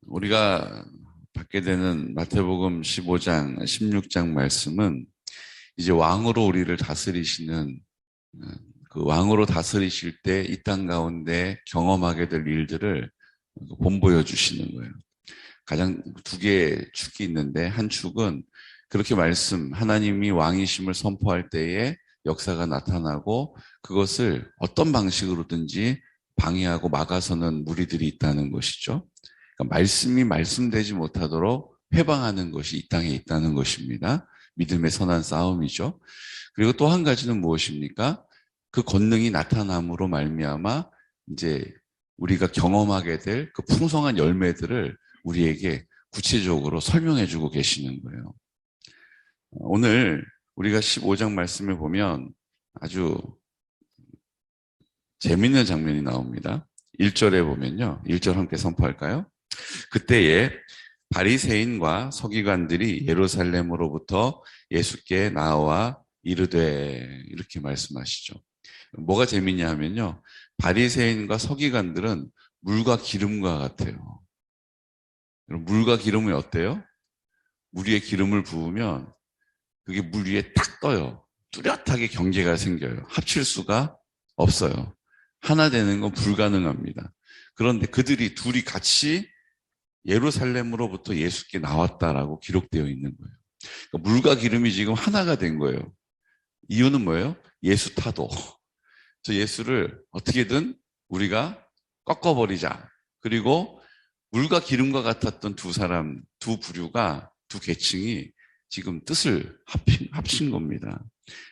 우리가 받게 되는 마태복음 15장, 16장 말씀은 이제 왕으로 우리를 다스리시는 그 왕으로 다스리실 때 이 땅 가운데 경험하게 될 일들을 본보여 주시는 거예요. 가장 두 개의 축이 있는데 한 축은 그렇게 하나님이 왕이심을 선포할 때에 역사가 나타나고 그것을 어떤 방식으로든지 방해하고 막아서는 무리들이 있다는 것이죠. 그러니까 말씀이 말씀되지 못하도록 회방하는 것이 이 땅에 있다는 것입니다. 믿음의 선한 싸움이죠. 그리고 또 한 가지는 무엇입니까? 그 권능이 나타남으로 말미암아 이제 우리가 경험하게 될 그 풍성한 열매들을 우리에게 구체적으로 설명해 주고 계시는 거예요. 오늘 우리가 15장 말씀을 보면 아주 재밌는 장면이 나옵니다. 1절에 보면요. 1절 함께 선포할까요? 그때에 바리새인과 서기관들이 예루살렘으로부터 예수께 나와 이르되 이렇게 말씀하시죠. 뭐가 재밌냐 하면요. 바리새인과 서기관들은 물과 기름과 같아요. 물과 기름이 어때요? 물 위에 기름을 부으면 그게 물 위에 탁 떠요. 뚜렷하게 경계가 생겨요. 합칠 수가 없어요. 하나 되는 건 불가능합니다. 그런데 그들이 둘이 같이 예루살렘으로부터 예수께 나왔다라고 기록되어 있는 거예요. 그러니까 물과 기름이 지금 하나가 된 거예요. 이유는 뭐예요? 예수 타도. 저 예수를 어떻게든 우리가 꺾어버리자. 그리고 물과 기름과 같았던 두 부류가, 두 계층이 지금 뜻을 합친 겁니다.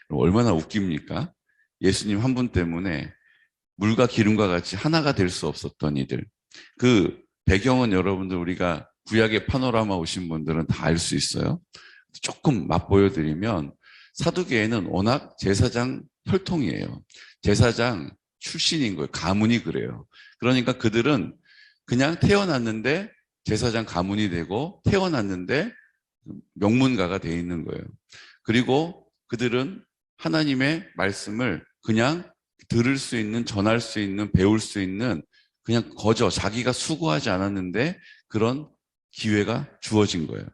얼마나 웃깁니까? 예수님 한 분 때문에 물과 기름과 같이 하나가 될 수 없었던 이들. 그 배경은 여러분들 우리가 구약의 파노라마 오신 분들은 다 알 수 있어요. 조금 맛보여드리면 사두개인은 워낙 제사장 혈통이에요. 제사장 출신인 거예요. 가문이 그래요. 그러니까 그들은 그냥 태어났는데 제사장 가문이 되고 태어났는데 명문가가 돼 있는 거예요. 그리고 그들은 하나님의 말씀을 그냥 들을 수 있는, 전할 수 있는, 배울 수 있는 그냥 자기가 수고하지 않았는데 그런 기회가 주어진 거예요.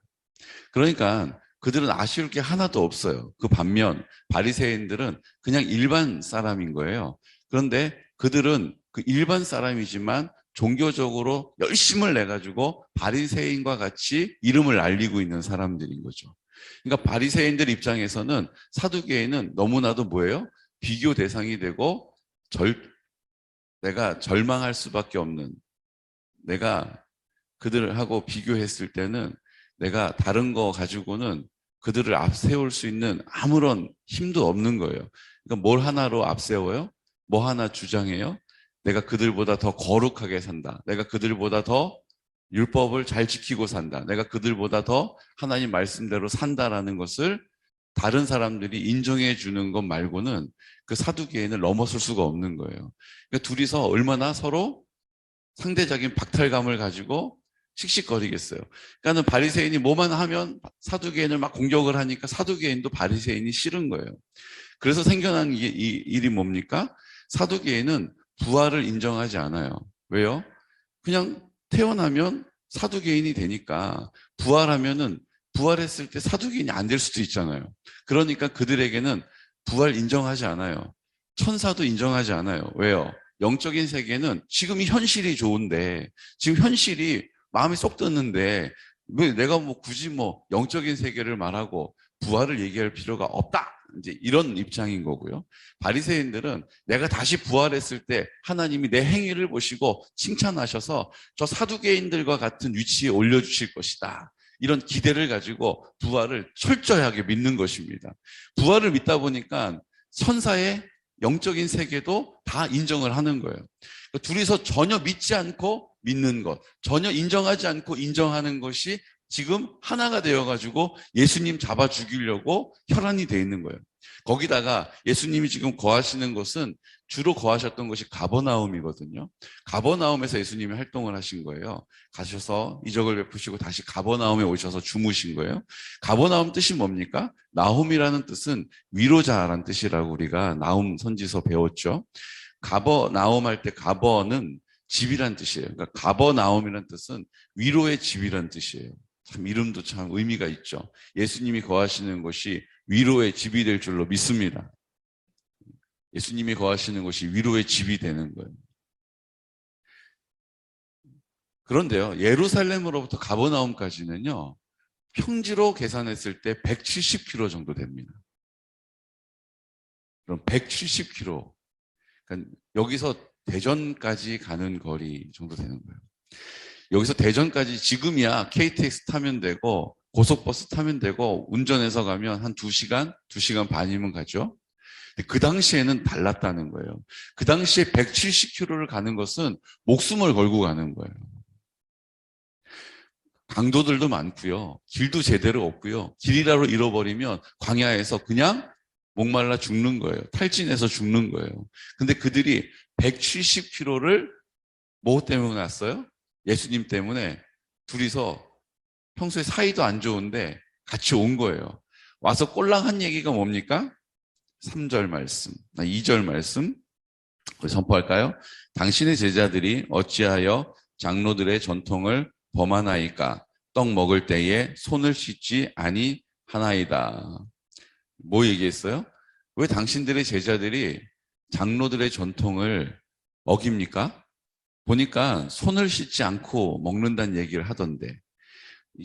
그러니까 그들은 아쉬울 게 하나도 없어요. 그 반면 바리새인들은 그냥 일반 사람인 거예요. 그런데 그들은 그 일반 사람이지만 종교적으로 열심을 내가지고 바리새인과 같이 이름을 알리고 있는 사람들인 거죠. 그러니까 바리새인들 입장에서는 사두개인은 너무나도 뭐예요? 비교 대상이 되고 내가 절망할 수밖에 없는, 내가 그들하고 비교했을 때는 내가 다른 거 가지고는 그들을 앞세울 수 있는 아무런 힘도 없는 거예요. 그러니까 뭘 하나로 앞세워요? 뭐 하나 주장해요? 내가 그들보다 더 거룩하게 산다. 내가 그들보다 더 율법을 잘 지키고 산다. 내가 그들보다 더 하나님 말씀대로 산다라는 것을 다른 사람들이 인정해 주는 것 말고는 그 사두개인을 넘어설 수가 없는 거예요. 그러니까 둘이서 얼마나 서로 상대적인 박탈감을 가지고 씩씩거리겠어요. 그러니까는 바리새인이 뭐만 하면 사두개인을 막 공격을 하니까 사두개인도 바리새인이 싫은 거예요. 그래서 생겨난 이 일이 뭡니까? 사두개인은 부활을 인정하지 않아요. 왜요? 그냥 태어나면 사두개인이 되니까 부활했을 때 사두개인이 안 될 수도 있잖아요. 그러니까 그들에게는 부활 인정하지 않아요. 천사도 인정하지 않아요. 왜요? 영적인 세계는 지금 이 현실이 좋은데, 지금 현실이 마음이 쏙 드는데, 왜 내가 굳이 영적인 세계를 말하고 부활을 얘기할 필요가 없다. 이제 이런 입장인 거고요. 바리새인들은 내가 다시 부활했을 때 하나님이 내 행위를 보시고 칭찬하셔서 저 사두개인들과 같은 위치에 올려주실 것이다. 이런 기대를 가지고 부활을 철저하게 믿는 것입니다. 부활을 믿다 보니까 천사의 영적인 세계도 다 인정을 하는 거예요. 둘이서 전혀 믿지 않고 믿는 것, 전혀 인정하지 않고 인정하는 것이 지금 하나가 되어가지고 예수님 잡아 죽이려고 혈안이 돼 있는 거예요. 거기다가 예수님이 지금 거하시는 것은 주로 거하셨던 것이 가버나움이거든요. 가버나움에서 예수님이 활동을 하신 거예요. 가셔서 이적을 베푸시고 다시 가버나움에 오셔서 주무신 거예요. 가버나움 뜻이 뭡니까? 나홈이라는 뜻은 위로자라는 뜻이라고 우리가 나홈 선지서 배웠죠. 가버나움 할 때 가버는 집이란 뜻이에요. 그러니까 가버나움이란 뜻은 위로의 집이란 뜻이에요. 참 이름도 참 의미가 있죠. 예수님이 거하시는 곳이 위로의 집이 될 줄로 믿습니다. 예수님이 거하시는 곳이 위로의 집이 되는 거예요. 그런데요, 예루살렘으로부터 가버나움까지는요, 평지로 계산했을 때 170km 정도 됩니다. 그럼 170km. 그러니까 여기서 대전까지 가는 거리 정도 되는 거예요. 여기서 대전까지 지금이야 KTX 타면 되고 고속버스 타면 되고 운전해서 가면 한 2시간, 2시간 반이면 가죠. 근데 그 당시에는 달랐다는 거예요. 그 당시에 170km를 가는 것은 목숨을 걸고 가는 거예요. 강도들도 많고요. 길도 제대로 없고요. 길이라도 잃어버리면 광야에서 그냥 목말라 죽는 거예요. 탈진해서 죽는 거예요. 근데 그들이 170km를 뭐 때문에 왔어요? 예수님 때문에 둘이서 평소에 사이도 안 좋은데 같이 온 거예요. 와서 꼴랑한 얘기가 뭡니까? 3절 말씀, 2절 말씀 선포할까요? 당신의 제자들이 어찌하여 장로들의 전통을 범하나이까? 떡 먹을 때에 손을 씻지 아니하나이다. 뭐 얘기했어요? 왜 당신들의 제자들이 장로들의 전통을 어깁니까? 보니까 손을 씻지 않고 먹는다는 얘기를 하던데,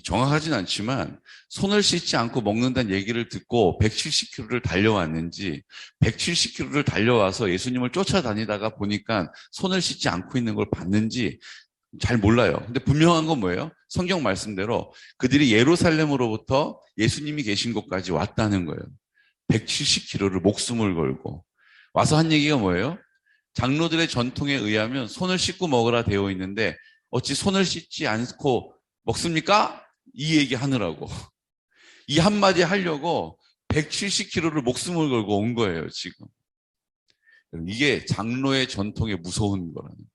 정확하진 않지만 손을 씻지 않고 먹는다는 얘기를 듣고 170km를 달려왔는지 170km를 달려와서 예수님을 쫓아다니다가 보니까 손을 씻지 않고 있는 걸 봤는지 잘 몰라요. 근데 분명한 건 뭐예요? 성경 말씀대로 그들이 예루살렘으로부터 예수님이 계신 곳까지 왔다는 거예요. 170km를 목숨을 걸고 와서 한 얘기가 뭐예요? 장로들의 전통에 의하면 손을 씻고 먹으라 되어 있는데 어찌 손을 씻지 않고 먹습니까? 이 얘기 하느라고. 이 한마디 하려고 170km를 목숨을 걸고 온 거예요, 지금. 이게 장로의 전통의 무서운 거라는 거예요.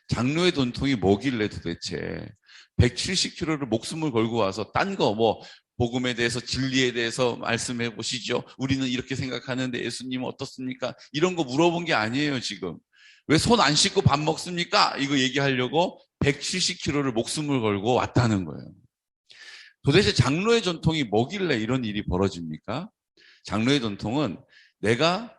장로의 전통이 뭐길래 도대체 170km를 목숨을 걸고 와서 딴 거 뭐 복음에 대해서 진리에 대해서 말씀해 보시죠. 우리는 이렇게 생각하는데 예수님은 어떻습니까? 이런 거 물어본 게 아니에요, 지금. 왜 손 안 씻고 밥 먹습니까? 이거 얘기하려고 170km를 목숨을 걸고 왔다는 거예요. 도대체 장로의 전통이 뭐길래 이런 일이 벌어집니까? 장로의 전통은 내가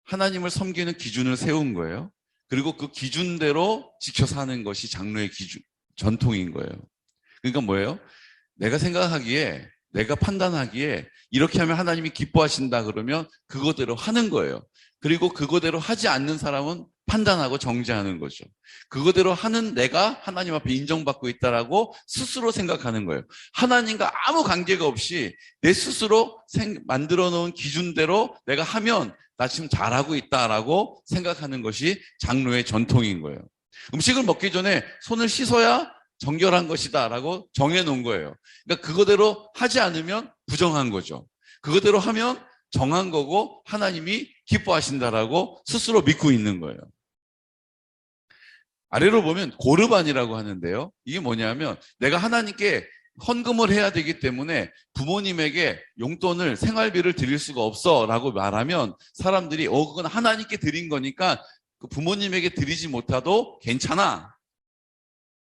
하나님을 섬기는 기준을 세운 거예요. 그리고 그 기준대로 지켜 사는 것이 장로의 기준, 전통인 거예요. 그러니까 뭐예요? 내가 생각하기에, 내가 판단하기에 이렇게 하면 하나님이 기뻐하신다 그러면 그거대로 하는 거예요. 그리고 그거대로 하지 않는 사람은 판단하고 정죄하는 거죠. 그거대로 하는 내가 하나님 앞에 인정받고 있다라고 스스로 생각하는 거예요. 하나님과 아무 관계가 없이 내 스스로 만들어 놓은 기준대로 내가 하면 나 지금 잘하고 있다라고 생각하는 것이 장로의 전통인 거예요. 음식을 먹기 전에 손을 씻어야 정결한 것이다 라고 정해놓은 거예요. 그러니까 그거대로 하지 않으면 부정한 거죠. 그거대로 하면 정한 거고 하나님이 기뻐하신다라고 스스로 믿고 있는 거예요. 아래로 보면 고르반이라고 하는데요. 이게 뭐냐면 내가 하나님께 헌금을 해야 되기 때문에 부모님에게 용돈을 생활비를 드릴 수가 없어 라고 말하면 사람들이 그건 하나님께 드린 거니까 그 부모님에게 드리지 못해도 괜찮아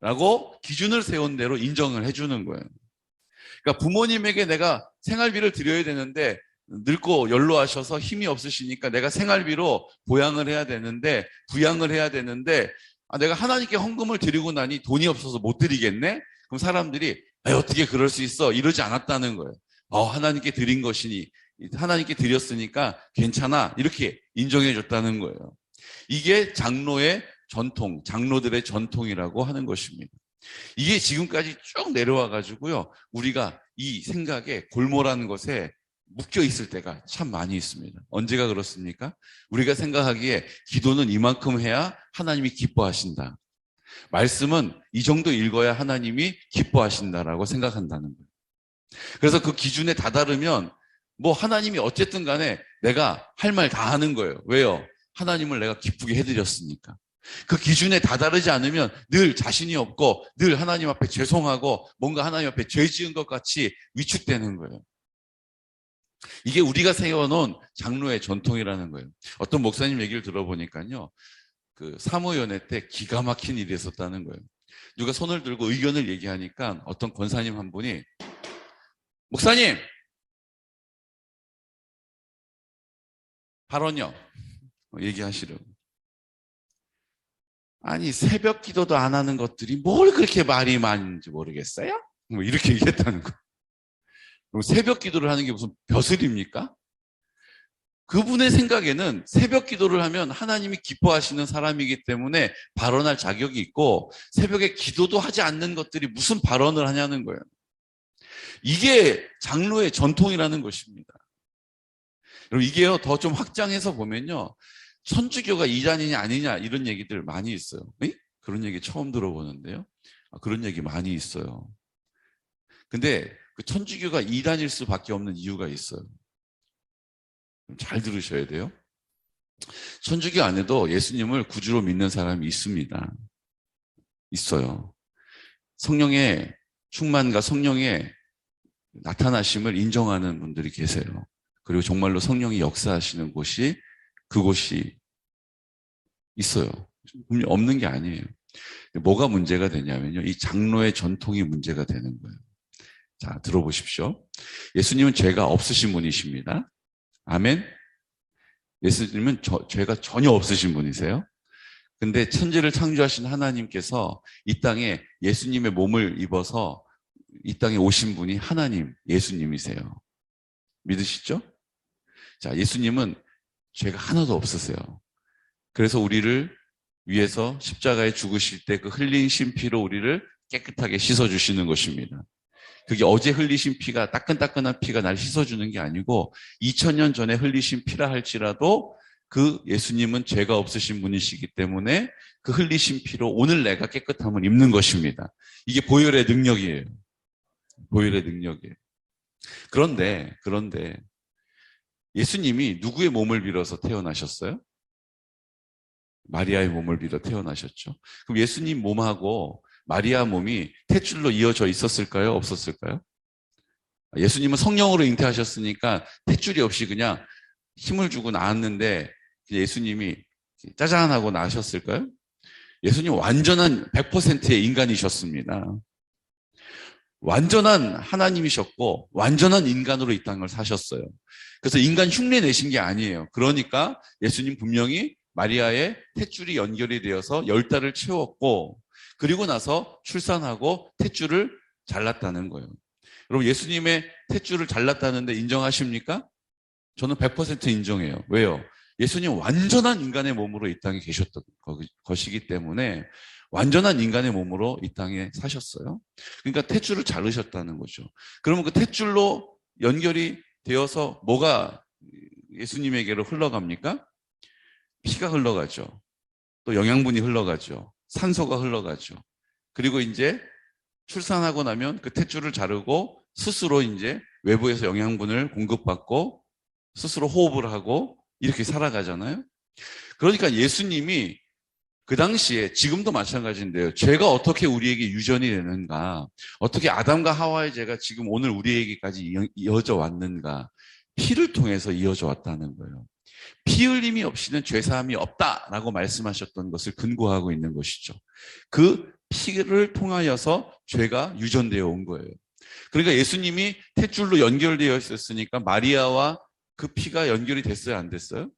라고 기준을 세운 대로 인정을 해주는 거예요. 그러니까 부모님에게 내가 생활비를 드려야 되는데 늙고 연로하셔서 힘이 없으시니까 내가 생활비로 보양을 해야 되는데 부양을 해야 되는데 내가 하나님께 헌금을 드리고 나니 돈이 없어서 못 드리겠네? 그럼 사람들이 어떻게 그럴 수 있어? 이러지 않았다는 거예요. 하나님께 드린 것이니 하나님께 드렸으니까 괜찮아 이렇게 인정해 줬다는 거예요. 이게 장로의 전통, 장로들의 전통이라고 하는 것입니다. 이게 지금까지 쭉 내려와 가지고요. 우리가 이 생각에 골몰하는 것에 묶여 있을 때가 참 많이 있습니다. 언제가 그렇습니까? 우리가 생각하기에 기도는 이만큼 해야 하나님이 기뻐하신다. 말씀은 이 정도 읽어야 하나님이 기뻐하신다라고 생각한다는 거예요. 그래서 그 기준에 다다르면 뭐 하나님이 어쨌든 간에 내가 할 말 다 하는 거예요. 왜요? 하나님을 내가 기쁘게 해드렸으니까. 그 기준에 다다르지 않으면 늘 자신이 없고 늘 하나님 앞에 죄송하고 뭔가 하나님 앞에 죄 지은 것 같이 위축되는 거예요. 이게 우리가 세워놓은 장로의 전통이라는 거예요. 어떤 목사님 얘기를 들어보니까요. 그 사무위원회 때 기가 막힌 일이 있었다는 거예요. 누가 손을 들고 의견을 얘기하니까 어떤 권사님 한 분이 목사님 발언요 얘기하시려고. 아니 새벽 기도도 안 하는 것들이 뭘 그렇게 말이 많은지 모르겠어요? 뭐 이렇게 얘기했다는 거예요. 그럼 새벽 기도를 하는 게 무슨 벼슬입니까? 그분의 생각에는 새벽 기도를 하면 하나님이 기뻐하시는 사람이기 때문에 발언할 자격이 있고 새벽에 기도도 하지 않는 것들이 무슨 발언을 하냐는 거예요. 이게 장로의 전통이라는 것입니다. 그럼 이게요, 더 좀 확장해서 보면요. 천주교가 이단이냐 아니냐 이런 얘기들 많이 있어요. 에? 그런 얘기 처음 들어보는데요. 그런 얘기 많이 있어요. 근데 그 천주교가 이단일 수밖에 없는 이유가 있어요. 잘 들으셔야 돼요. 천주교 안에도 예수님을 구주로 믿는 사람이 있습니다. 있어요. 성령의 충만과 성령의 나타나심을 인정하는 분들이 계세요. 그리고 정말로 성령이 역사하시는 곳이 그곳이 있어요. 분명히 없는 게 아니에요. 뭐가 문제가 되냐면요. 이 장로의 전통이 문제가 되는 거예요. 자, 들어보십시오. 예수님은 죄가 없으신 분이십니다. 아멘. 예수님은 죄가 전혀 없으신 분이세요. 근데 천지를 창조하신 하나님께서 이 땅에 예수님의 몸을 입어서 이 땅에 오신 분이 하나님, 예수님이세요. 믿으시죠? 자, 예수님은 죄가 하나도 없으세요. 그래서 우리를 위해서 십자가에 죽으실 때 그 흘리신 피로 우리를 깨끗하게 씻어주시는 것입니다. 그게 어제 흘리신 피가 따끈따끈한 피가 날 씻어주는 게 아니고 2000년 전에 흘리신 피라 할지라도 그 예수님은 죄가 없으신 분이시기 때문에 그 흘리신 피로 오늘 내가 깨끗함을 입는 것입니다. 이게 보혈의 능력이에요. 보혈의 능력이에요. 그런데 예수님이 누구의 몸을 빌어서 태어나셨어요? 마리아의 몸을 빌어 태어나셨죠. 그럼 예수님 몸하고 마리아 몸이 탯줄로 이어져 있었을까요? 없었을까요? 예수님은 성령으로 잉태하셨으니까 탯줄이 없이 그냥 힘을 주고 낳았는데 예수님이 짜잔 하고 나셨을까요? 예수님 완전한 100%의 인간이셨습니다. 완전한 하나님이셨고 완전한 인간으로 이 땅을 사셨어요. 그래서 인간 흉내 내신 게 아니에요. 그러니까 예수님 분명히 마리아의 탯줄이 연결이 되어서 10달을 채웠고 그리고 나서 출산하고 탯줄을 잘랐다는 거예요. 여러분 예수님의 탯줄을 잘랐다는데 인정하십니까? 저는 100% 인정해요. 왜요? 예수님 완전한 인간의 몸으로 이 땅에 계셨던 것이기 때문에 완전한 인간의 몸으로 이 땅에 사셨어요. 그러니까 탯줄을 자르셨다는 거죠. 그러면 그 탯줄로 연결이 되어서 뭐가 예수님에게로 흘러갑니까? 피가 흘러가죠. 또 영양분이 흘러가죠. 산소가 흘러가죠. 그리고 이제 출산하고 나면 그 탯줄을 자르고 스스로 이제 외부에서 영양분을 공급받고 스스로 호흡을 하고 이렇게 살아가잖아요. 그러니까 예수님이 그 당시에 지금도 마찬가지인데요. 죄가 어떻게 우리에게 유전이 되는가? 어떻게 아담과 하와의 죄가 지금 오늘 우리에게까지 이어져 왔는가? 피를 통해서 이어져 왔다는 거예요. 피 흘림이 없이는 죄사함이 없다라고 말씀하셨던 것을 근거하고 있는 것이죠. 그 피를 통하여서 죄가 유전되어 온 거예요. 그러니까 예수님이 탯줄로 연결되어 있었으니까 마리아와 그 피가 연결이 됐어요? 안 됐어요?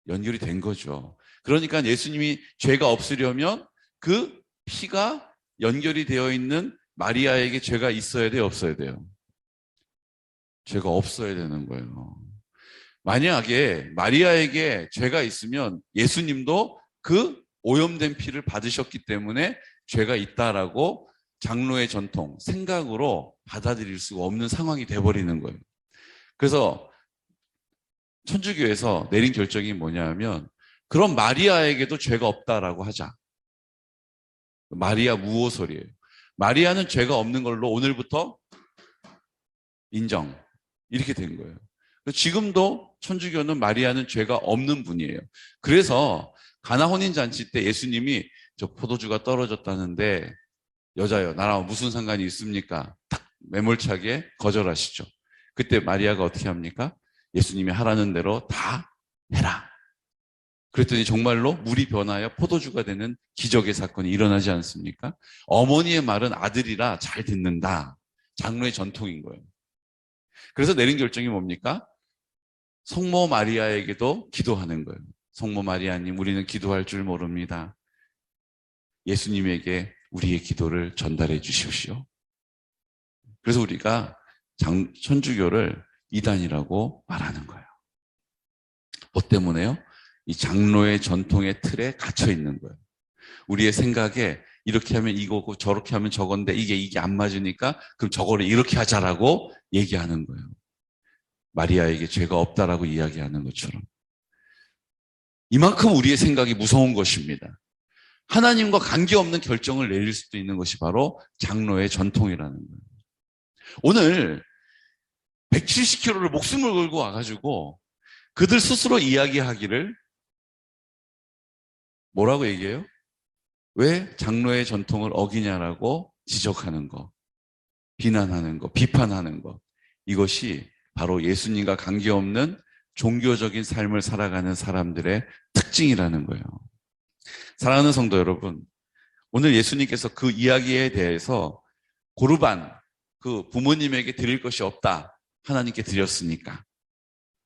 연결이 된 거죠. 그러니까 예수님이 죄가 없으려면 그 피가 연결이 되어 있는 마리아에게 죄가 있어야 돼요? 없어야 돼요? 죄가 없어야 되는 거예요. 만약에 마리아에게 죄가 있으면 예수님도 그 오염된 피를 받으셨기 때문에 죄가 있다라고 장로의 전통, 생각으로 받아들일 수가 없는 상황이 돼버리는 거예요. 그래서 천주교에서 내린 결정이 뭐냐면 그럼 마리아에게도 죄가 없다라고 하자. 마리아 무호설이에요. 마리아는 죄가 없는 걸로 오늘부터 인정. 이렇게 된 거예요. 지금도 천주교는 마리아는 죄가 없는 분이에요. 그래서 가나 혼인잔치 때 예수님이 저 포도주가 떨어졌다는데 여자요 나랑 무슨 상관이 있습니까? 딱 매몰차게 거절하시죠. 그때 마리아가 어떻게 합니까? 예수님이 하라는 대로 다 해라. 그랬더니 정말로 물이 변하여 포도주가 되는 기적의 사건이 일어나지 않습니까? 어머니의 말은 아들이라 잘 듣는다. 장로의 전통인 거예요. 그래서 내린 결정이 뭡니까? 성모 마리아에게도 기도하는 거예요. 성모 마리아님, 우리는 기도할 줄 모릅니다. 예수님에게 우리의 기도를 전달해 주십시오. 그래서 우리가 천주교를 이단이라고 말하는 거예요. 뭐 때문에요? 이 장로의 전통의 틀에 갇혀 있는 거예요. 우리의 생각에 이렇게 하면 이거고 저렇게 하면 저건데 이게 안 맞으니까 그럼 저거를 이렇게 하자라고 얘기하는 거예요. 마리아에게 죄가 없다라고 이야기하는 것처럼. 이만큼 우리의 생각이 무서운 것입니다. 하나님과 관계없는 결정을 내릴 수도 있는 것이 바로 장로의 전통이라는 거예요. 오늘 170km를 목숨을 걸고 와가지고 그들 스스로 이야기하기를 뭐라고 얘기해요? 왜 장로의 전통을 어기냐라고 지적하는 거, 비난하는 거, 비판하는 거. 이것이 바로 예수님과 관계없는 종교적인 삶을 살아가는 사람들의 특징이라는 거예요. 사랑하는 성도 여러분, 오늘 예수님께서 그 이야기에 대해서 고르반, 그 부모님에게 드릴 것이 없다. 하나님께 드렸으니까.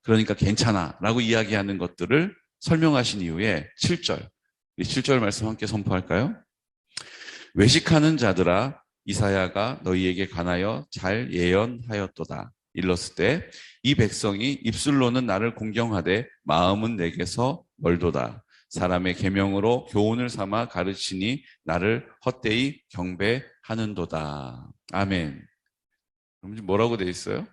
그러니까 괜찮아 라고 이야기하는 것들을 설명하신 이후에 7절, 이 7절 말씀 함께 선포할까요? 외식하는 자들아 이사야가 너희에게 관하여 잘 예언하였도다. 일렀을 때 이 백성이 입술로는 나를 공경하되 마음은 내게서 멀도다. 사람의 계명으로 교훈을 삼아 가르치니 나를 헛되이 경배하는도다. 아멘. 그럼 뭐라고 돼 있어요?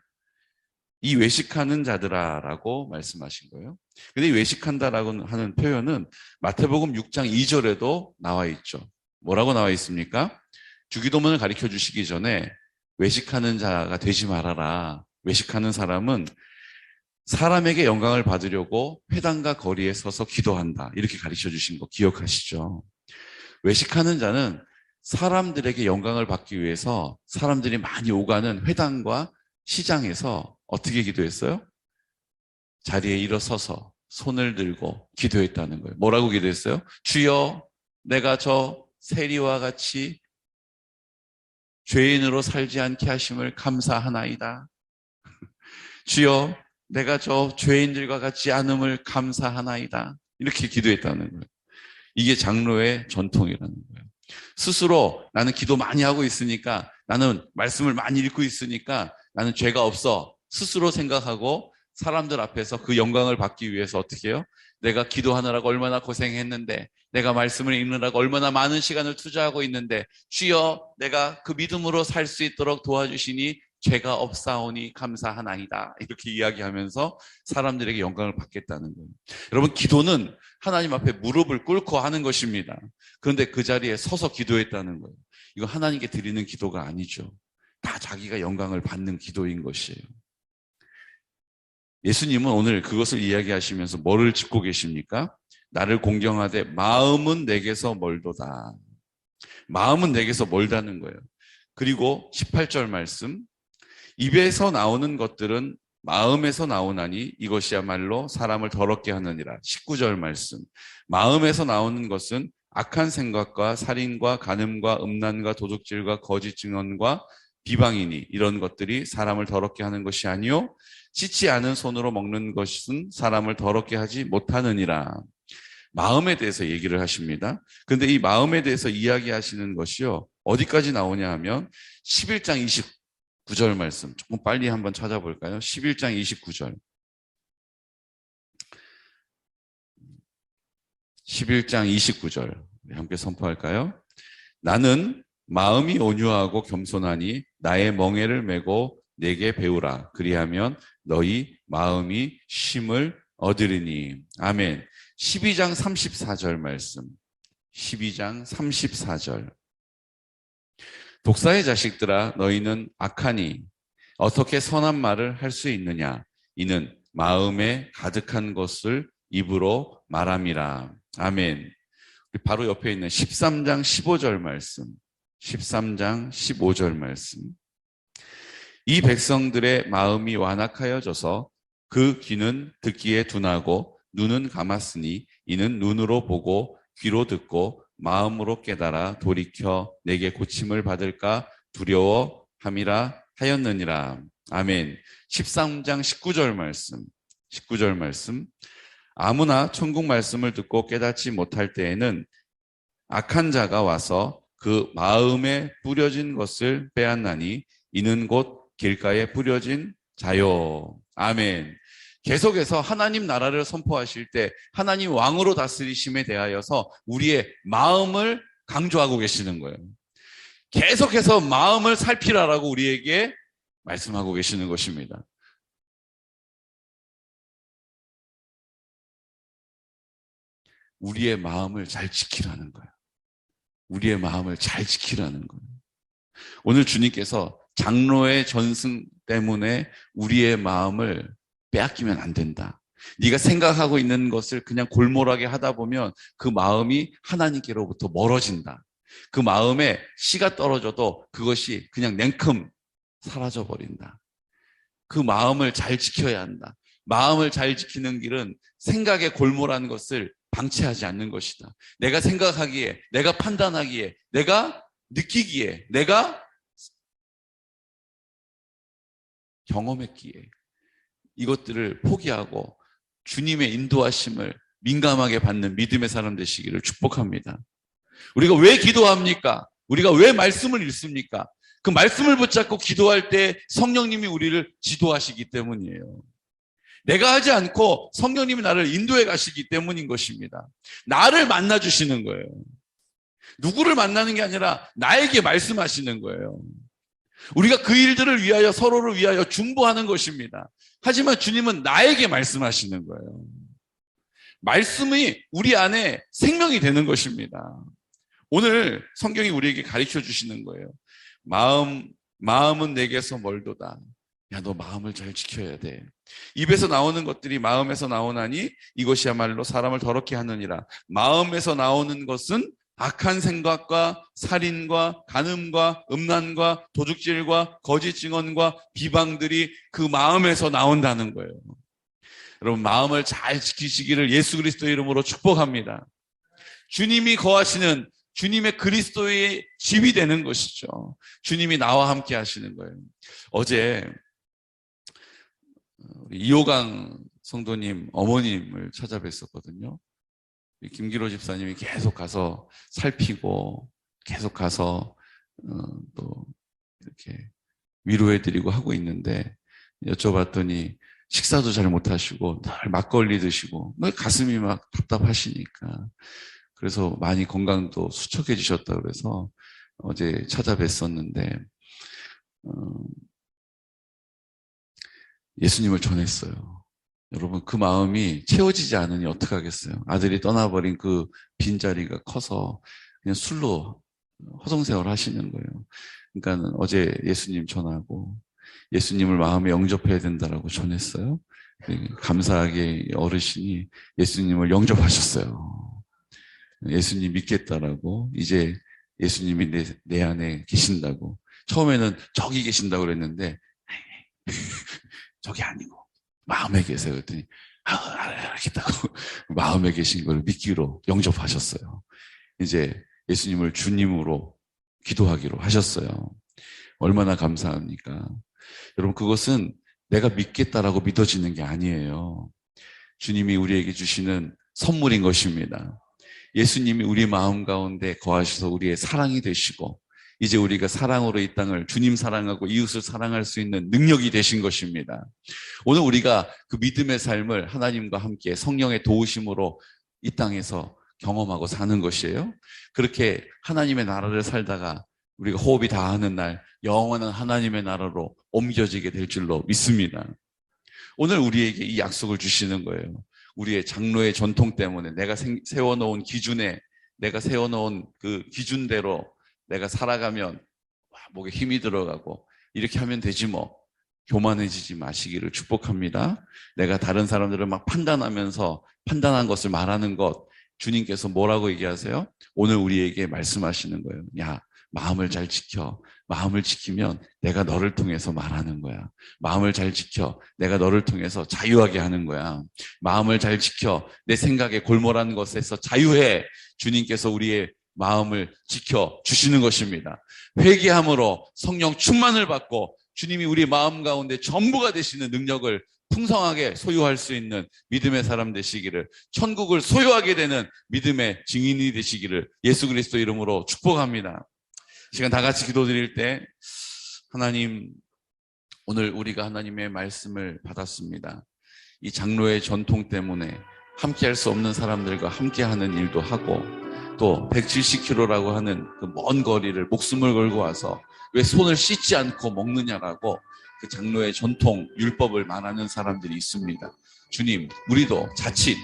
이 외식하는 자들아라고 말씀하신 거예요. 근데 이 외식한다라고 하는 표현은 마태복음 6장 2절에도 나와 있죠. 뭐라고 나와 있습니까? 주기도문을 가르쳐 주시기 전에 외식하는 자가 되지 말아라. 외식하는 사람은 사람에게 영광을 받으려고 회당과 거리에 서서 기도한다. 이렇게 가르쳐 주신 거 기억하시죠? 외식하는 자는 사람들에게 영광을 받기 위해서 사람들이 많이 오가는 회당과 시장에서 어떻게 기도했어요? 자리에 일어서서 손을 들고 기도했다는 거예요. 뭐라고 기도했어요? 주여, 내가 저 세리와 같이 죄인으로 살지 않게 하심을 감사하나이다. 주여, 내가 저 죄인들과 같지 않음을 감사하나이다. 이렇게 기도했다는 거예요. 이게 장로의 전통이라는 거예요. 스스로 나는 기도 많이 하고 있으니까, 나는 말씀을 많이 읽고 있으니까 나는 죄가 없어. 스스로 생각하고 사람들 앞에서 그 영광을 받기 위해서 어떻게 해요? 내가 기도하느라고 얼마나 고생했는데, 내가 말씀을 읽느라고 얼마나 많은 시간을 투자하고 있는데, 주여, 내가 그 믿음으로 살 수 있도록 도와주시니 죄가 없사오니 감사하나이다. 이렇게 이야기하면서 사람들에게 영광을 받겠다는 거예요. 여러분, 기도는 하나님 앞에 무릎을 꿇고 하는 것입니다. 그런데 그 자리에 서서 기도했다는 거예요. 이거 하나님께 드리는 기도가 아니죠. 다 자기가 영광을 받는 기도인 것이에요. 예수님은 오늘 그것을 이야기하시면서 뭐를 짚고 계십니까? 나를 공경하되 마음은 내게서 멀도다. 마음은 내게서 멀다는 거예요. 그리고 18절 말씀, 입에서 나오는 것들은 마음에서 나오나니 이것이야말로 사람을 더럽게 하느니라. 19절 말씀, 마음에서 나오는 것은 악한 생각과 살인과 간음과 음란과 도둑질과 거짓 증언과 비방이니 이런 것들이 사람을 더럽게 하는 것이 아니요 씻지 않은 손으로 먹는 것은 사람을 더럽게 하지 못하느니라. 마음에 대해서 얘기를 하십니다. 그런데 이 마음에 대해서 이야기하시는 것이요 어디까지 나오냐 하면 11장 29절 말씀, 조금 빨리 한번 찾아볼까요? 11장 29절. 11장 29절 함께 선포할까요? 나는 마음이 온유하고 겸손하니 나의 멍에를 메고 내게 배우라. 그리하면 너희 마음이 쉼을 얻으리니. 아멘. 12장 34절 말씀. 12장 34절. 독사의 자식들아 너희는 악하니 어떻게 선한 말을 할 수 있느냐. 이는 마음에 가득한 것을 입으로 말함이라. 아멘. 바로 옆에 있는 13장 15절 말씀. 13장 15절 말씀. 이 백성들의 마음이 완악하여져서 그 귀는 듣기에 둔하고 눈은 감았으니 이는 눈으로 보고 귀로 듣고 마음으로 깨달아 돌이켜 내게 고침을 받을까 두려워함이라 하였느니라. 아멘. 13장 19절 말씀. 19절 말씀. 아무나 천국 말씀을 듣고 깨닫지 못할 때에는 악한 자가 와서 그 마음에 뿌려진 것을 빼앗나니 이는 곧 길가에 뿌려진 자요. 아멘. 계속해서 하나님 나라를 선포하실 때 하나님 왕으로 다스리심에 대하여서 우리의 마음을 강조하고 계시는 거예요. 계속해서 마음을 살피라라고 우리에게 말씀하고 계시는 것입니다. 우리의 마음을 잘 지키라는 거예요. 우리의 마음을 잘 지키라는 거예요. 오늘 주님께서 장로의 전승 때문에 우리의 마음을 빼앗기면 안 된다. 네가 생각하고 있는 것을 그냥 골몰하게 하다 보면 그 마음이 하나님께로부터 멀어진다. 그 마음에 씨가 떨어져도 그것이 그냥 냉큼 사라져버린다. 그 마음을 잘 지켜야 한다. 마음을 잘 지키는 길은 생각에 골몰한 것을 방치하지 않는 것이다. 내가 생각하기에, 내가 판단하기에, 내가 느끼기에, 내가 경험했기에 이것들을 포기하고 주님의 인도하심을 민감하게 받는 믿음의 사람 되시기를 축복합니다. 우리가 왜 기도합니까? 우리가 왜 말씀을 읽습니까? 그 말씀을 붙잡고 기도할 때 성령님이 우리를 지도하시기 때문이에요. 내가 하지 않고 성령님이 나를 인도해 가시기 때문인 것입니다. 나를 만나주시는 거예요. 누구를 만나는 게 아니라 나에게 말씀하시는 거예요. 우리가 그 일들을 위하여 서로를 위하여 중보하는 것입니다. 하지만 주님은 나에게 말씀하시는 거예요. 말씀이 우리 안에 생명이 되는 것입니다. 오늘 성경이 우리에게 가르쳐 주시는 거예요. 마음은 내게서 멀도다. 야, 너 마음을 잘 지켜야 돼. 입에서 나오는 것들이 마음에서 나오나니 이것이야말로 사람을 더럽게 하느니라. 마음에서 나오는 것은 악한 생각과 살인과 간음과 음란과 도둑질과 거짓 증언과 비방들이 그 마음에서 나온다는 거예요. 여러분, 마음을 잘 지키시기를 예수 그리스도의 이름으로 축복합니다. 주님이 거하시는 주님의 그리스도의 집이 되는 것이죠. 주님이 나와 함께 하시는 거예요. 어제 이호강 성도님 어머님을 찾아뵀었거든요. 김기로 집사님이 계속 가서 살피고 계속 가서 또 이렇게 위로해드리고 하고 있는데 여쭤봤더니 식사도 잘 못하시고 늘 막걸리 드시고 가슴이 막 답답하시니까 그래서 많이 건강도 수척해지셨다 그래서 어제 찾아뵀었는데 예수님을 전했어요. 여러분, 그 마음이 채워지지 않으니 어떡하겠어요? 아들이 떠나버린 그 빈자리가 커서 그냥 술로 허송세월 하시는 거예요. 그러니까 어제 예수님 전하고 예수님을 마음에 영접해야 된다라고 전했어요. 감사하게 어르신이 예수님을 영접하셨어요. 예수님 믿겠다라고, 이제 예수님이 내 안에 계신다고. 처음에는 저기 계신다고 그랬는데 저기 아니고 마음에 계세요. 그랬더니 알겠다고 마음에 계신 걸 믿기로 영접하셨어요. 이제 예수님을 주님으로 기도하기로 하셨어요. 얼마나 감사합니까? 여러분, 그것은 내가 믿겠다라고 믿어지는 게 아니에요. 주님이 우리에게 주시는 선물인 것입니다. 예수님이 우리 마음 가운데 거하셔서 우리의 사랑이 되시고 이제 우리가 사랑으로 이 땅을 주님 사랑하고 이웃을 사랑할 수 있는 능력이 되신 것입니다. 오늘 우리가 그 믿음의 삶을 하나님과 함께 성령의 도우심으로 이 땅에서 경험하고 사는 것이에요. 그렇게 하나님의 나라를 살다가 우리가 호흡이 다하는 날 영원한 하나님의 나라로 옮겨지게 될 줄로 믿습니다. 오늘 우리에게 이 약속을 주시는 거예요. 우리의 장로의 전통 때문에 내가 세워놓은 기준에 내가 세워놓은 그 기준대로 내가 살아가면 목에 힘이 들어가고 이렇게 하면 되지 뭐. 교만해지지 마시기를 축복합니다. 내가 다른 사람들을 막 판단하면서 판단한 것을 말하는 것, 주님께서 뭐라고 얘기하세요? 오늘 우리에게 말씀하시는 거예요. 야, 마음을 잘 지켜. 마음을 지키면 내가 너를 통해서 말하는 거야. 마음을 잘 지켜. 내가 너를 통해서 자유하게 하는 거야. 마음을 잘 지켜. 내 생각에 골몰한 것에서 자유해. 주님께서 우리의 마음을 지켜 주시는 것입니다. 회개함으로 성령 충만을 받고 주님이 우리 마음 가운데 전부가 되시는 능력을 풍성하게 소유할 수 있는 믿음의 사람 되시기를, 천국을 소유하게 되는 믿음의 증인이 되시기를 예수 그리스도 이름으로 축복합니다. 시간 다 같이 기도드릴 때, 하나님, 오늘 우리가 하나님의 말씀을 받았습니다. 이 장로의 전통 때문에 함께할 수 없는 사람들과 함께하는 일도 하고, 또 170km라고 하는 그 먼 거리를 목숨을 걸고 와서 왜 손을 씻지 않고 먹느냐라고 그 장로의 전통 율법을 말하는 사람들이 있습니다. 주님, 우리도 자칫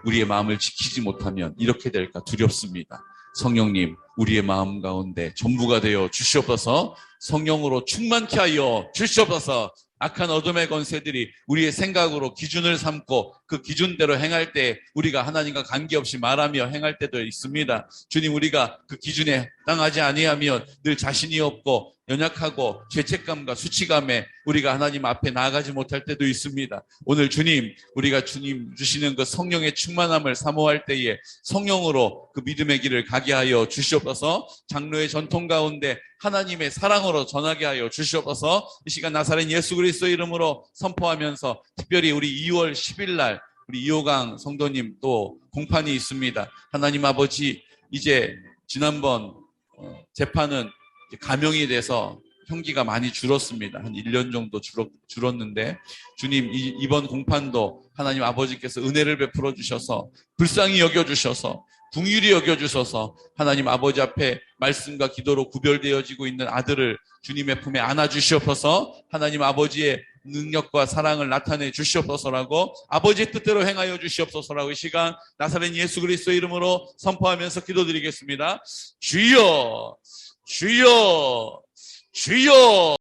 우리의 마음을 지키지 못하면 이렇게 될까 두렵습니다. 성령님, 우리의 마음 가운데 전부가 되어 주시옵소서. 성령으로 충만케 하여 주시옵소서. 악한 어둠의 권세들이 우리의 생각으로 기준을 삼고 그 기준대로 행할 때 우리가 하나님과 관계없이 말하며 행할 때도 있습니다. 주님, 우리가 그 기준에 해당하지 아니하면 늘 자신이 없고 연약하고 죄책감과 수치감에 우리가 하나님 앞에 나아가지 못할 때도 있습니다. 오늘 주님, 우리가 주님 주시는 그 성령의 충만함을 사모할 때에 성령으로 그 믿음의 길을 가게 하여 주시옵소서. 장로의 전통 가운데 하나님의 사랑으로 전하게 하여 주시옵소서. 이 시간 나사렛 예수 그리스도 이름으로 선포하면서 특별히 우리 2월 10일 날 우리 이호강 성도님 또 공판이 있습니다. 하나님 아버지, 이제 지난번 재판은 감형이 돼서 형기가 많이 줄었습니다. 한 1년 정도 줄었는데 주님, 이번 공판도 하나님 아버지께서 은혜를 베풀어 주셔서 불쌍히 여겨주셔서 긍휼히 여겨주셔서 하나님 아버지 앞에 말씀과 기도로 구별되어지고 있는 아들을 주님의 품에 안아주시옵소서. 하나님 아버지의 능력과 사랑을 나타내 주시옵소서라고, 아버지의 뜻대로 행하여 주시옵소서라고 이 시간 나사렛 예수 그리스도 이름으로 선포하면서 기도드리겠습니다. 주여, 주여, 주여.